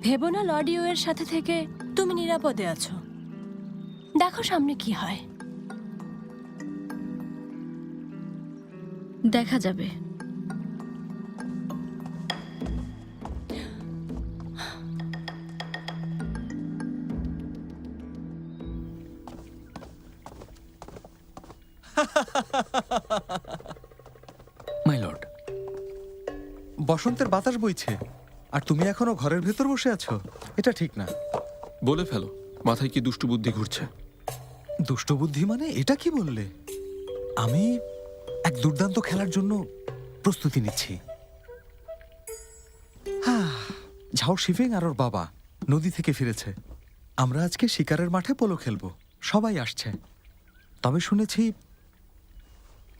ভেবো না লর্ড এর সাথে থেকে তুমি নিরাপদে আছো। দেখো সামনে কি হয়। দেখা যাবে। মাই লর্ড, বসন্তের বাতাস বইছে আর তুমি এখনো ঘরের ভেতর বসে আছো। এটা ঠিক না। বলে ফেলো, মাথায় কি দুষ্টু বুদ্ধি ঘুরছে? দুষ্ট বুদ্ধি মানে এটা কি বললে? আমি এক দুর্দান্ত খেলার জন্য প্রস্তুতি নিচ্ছি। ঝাও শিফিং আর ওর বাবা নদী থেকে ফিরেছে। আমরা আজকে শিকারের মাঠে পোলো খেলবো। সবাই আসছে। তবে শুনেছি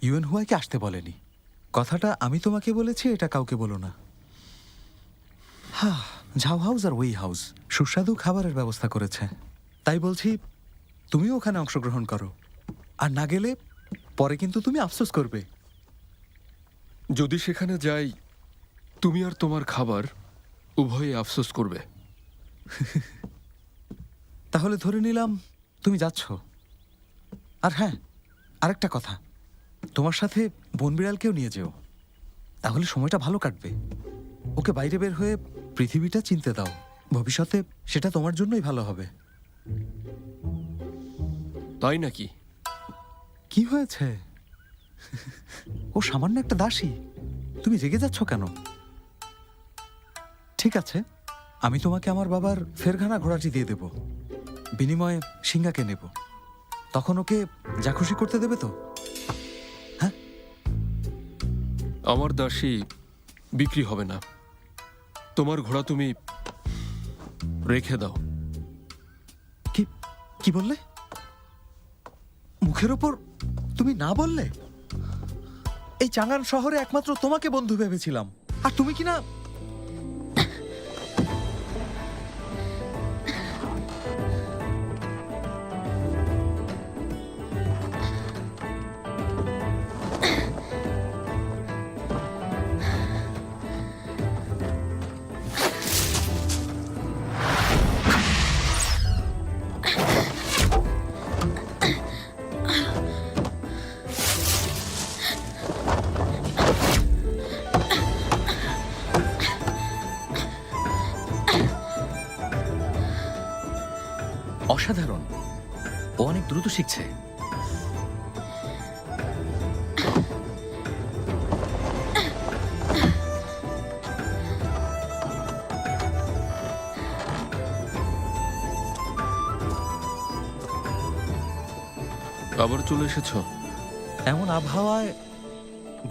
ইউএন হুয়াইকে আসতে বলেনি। কথাটা আমি তোমাকে বলেছি, এটা কাউকে বলো না। ঝাও হাউস আর ওই হাউস সুস্বাদু খাবারের ব্যবস্থা করেছে। তাই বলছি তুমিও ওখানে অংশগ্রহণ করো। আর না গেলে পরে কিন্তু তুমি আফসোস করবে। যদি সেখানে যাই, তুমি আর তোমার খাবার উভয়ে আফসোস করবে। তাহলে ধরে নিলাম তুমি যাচ্ছ। আর হ্যাঁ, আরেকটা কথা, তোমার সাথে বনবিড়ালকেও নিয়ে যেও। তাহলে সময়টা ভালো কাটবে। ওকে বাইরে বের হয়ে পৃথিবীটা চিনতে দাও। ভবিষ্যতে সেটা তোমার জন্যই ভালো হবে। তাই নাকি? কি হয়েছে? ও সামান্য একটা দাসী। তুমি রেগে যাচ্ছ কেন? ঠিক আছে, আমি তোমাকে আমার বাবার ফেরঘানা ঘোড়াটি দিয়ে দেব। বিনিময়ে সিংহাকে নেব। তখন ওকে যা খুশি করতে দেবে তো? হ্যাঁ, আমার দাসী বিক্রি হবে না। তোমার ঘোড়া তুমি রেখে দাও। কি কি বললে? মুখের ওপর তুমি না বললে? এই চাঙ্গান শহরে একমাত্র তোমাকে বন্ধু ভেবেছিলাম, আর তুমি কি না। অসাধারণ, ও অনেক দ্রুত শিখছে। আবার চলে এসেছো? এমন আবহাওয়ায়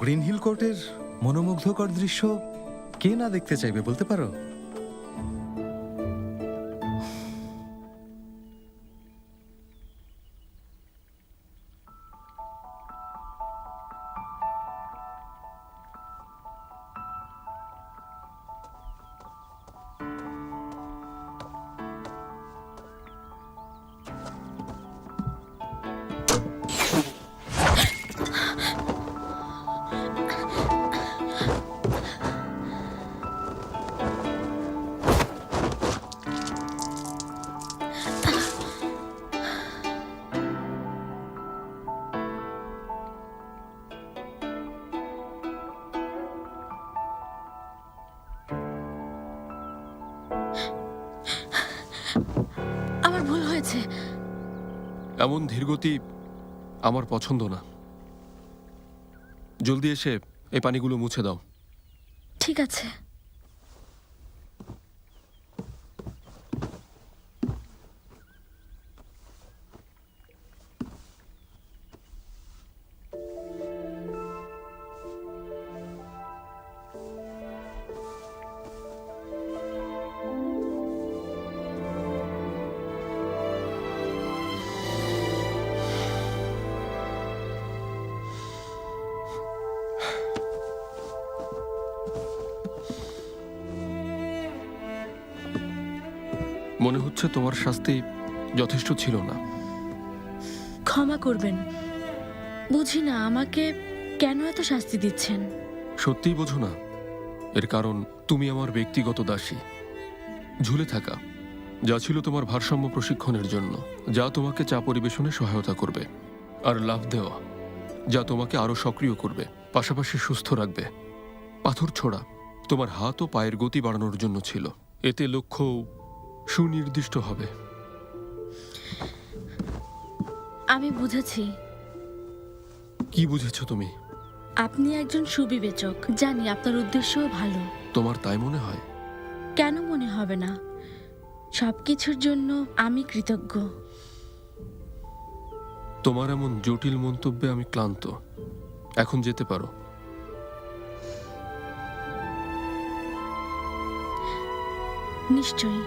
গ্রিন হিল কোর্টের মনোমুগ্ধকর দৃশ্য কে না দেখতে চাইবে বলতে পারো? আমার ভুল হয়েছে। এমন ধীরগতি আমার পছন্দ না। জলদি এসে এই পানিগুলো মুছে দাও। ঠিক আছে। মনে হচ্ছে তোমার শাস্তি যথেষ্ট ছিল না। ক্ষমা করবেন, বুঝি না আমাকে কেন এত শাস্তি দিচ্ছেন। সত্যিই বোঝো না? এর কারণ তুমি আমার ব্যক্তিগত দাসী। ঝুলে থাকা, যা ছিল তোমার ভারসাম্য প্রশিক্ষণের জন্য, যা তোমাকে চা পরিবেশনে সহায়তা করবে। আর লাফ দেওয়া, যা তোমাকে আরো সক্রিয় করবে, পাশাপাশি সুস্থ রাখবে। পাথর ছোড়া তোমার হাত ও পায়ের গতি বাড়ানোর জন্য ছিল। এতে লক্ষ্য সুনির্দিষ্ট হবে। আমি বুঝেছি। কি বুঝেছো তুমি? আপনি একজন সুবিবেচক। জানি আপনার উদ্দেশ্যও ভালো। তোমার তাই মনে হয়? কেন মনে হবে না? সবকিছুর জন্য আমি কৃতজ্ঞ। তোমার এমন জটিল মন্তব্যে আমি ক্লান্ত। এখন যেতে পারো। নিশ্চয়ই।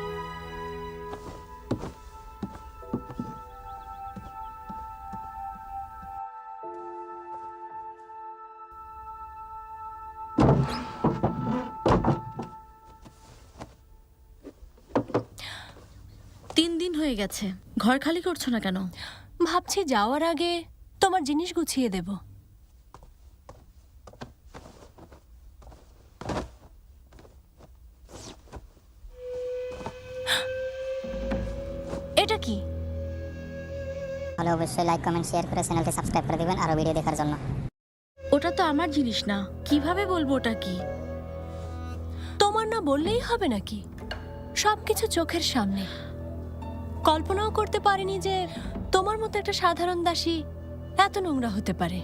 তিন দিন হয়ে গেছে, ঘর খালি করছো না কেন? ভাবছি যাওয়ার আগে তোমার জিনিস গুছিয়ে দেব। এটা কি? হলে অবশ্যই লাইক কমেন্ট শেয়ার করে চ্যানেলটি সাবস্ক্রাইব করে দিবেন আরো ভিডিও দেখার জন্য। ওটা তো আমার জিনিস না, কিভাবে বলবো ওটা কি? তোমার না বললেই হবে নাকি? সবকিছু চোখের সামনে। কল্পনাও করতে পারিনি যে তোমার মতো একটা সাধারণ দাসী এত নোংরা হতে পারে।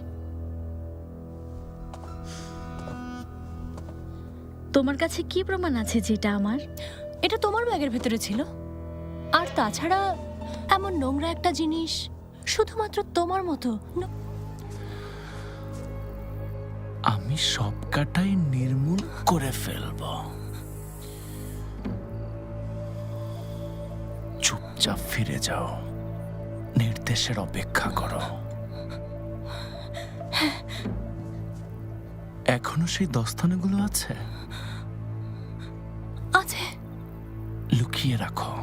তোমার কাছে কি প্রমাণ আছে যেটা আমার? এটা তোমার ব্যাগের ভেতরে ছিল। আর তাছাড়া এমন নোংরা একটা জিনিস শুধুমাত্র তোমার মতো আমি সব কাটাই নির্মূল করে ফেলব। চুপচাপ ফিরে যাও, নির্দেশের অপেক্ষা করো। এখনো সেই দস্তানাগুলো আছে? আছে। লুকিয়ে রাখো।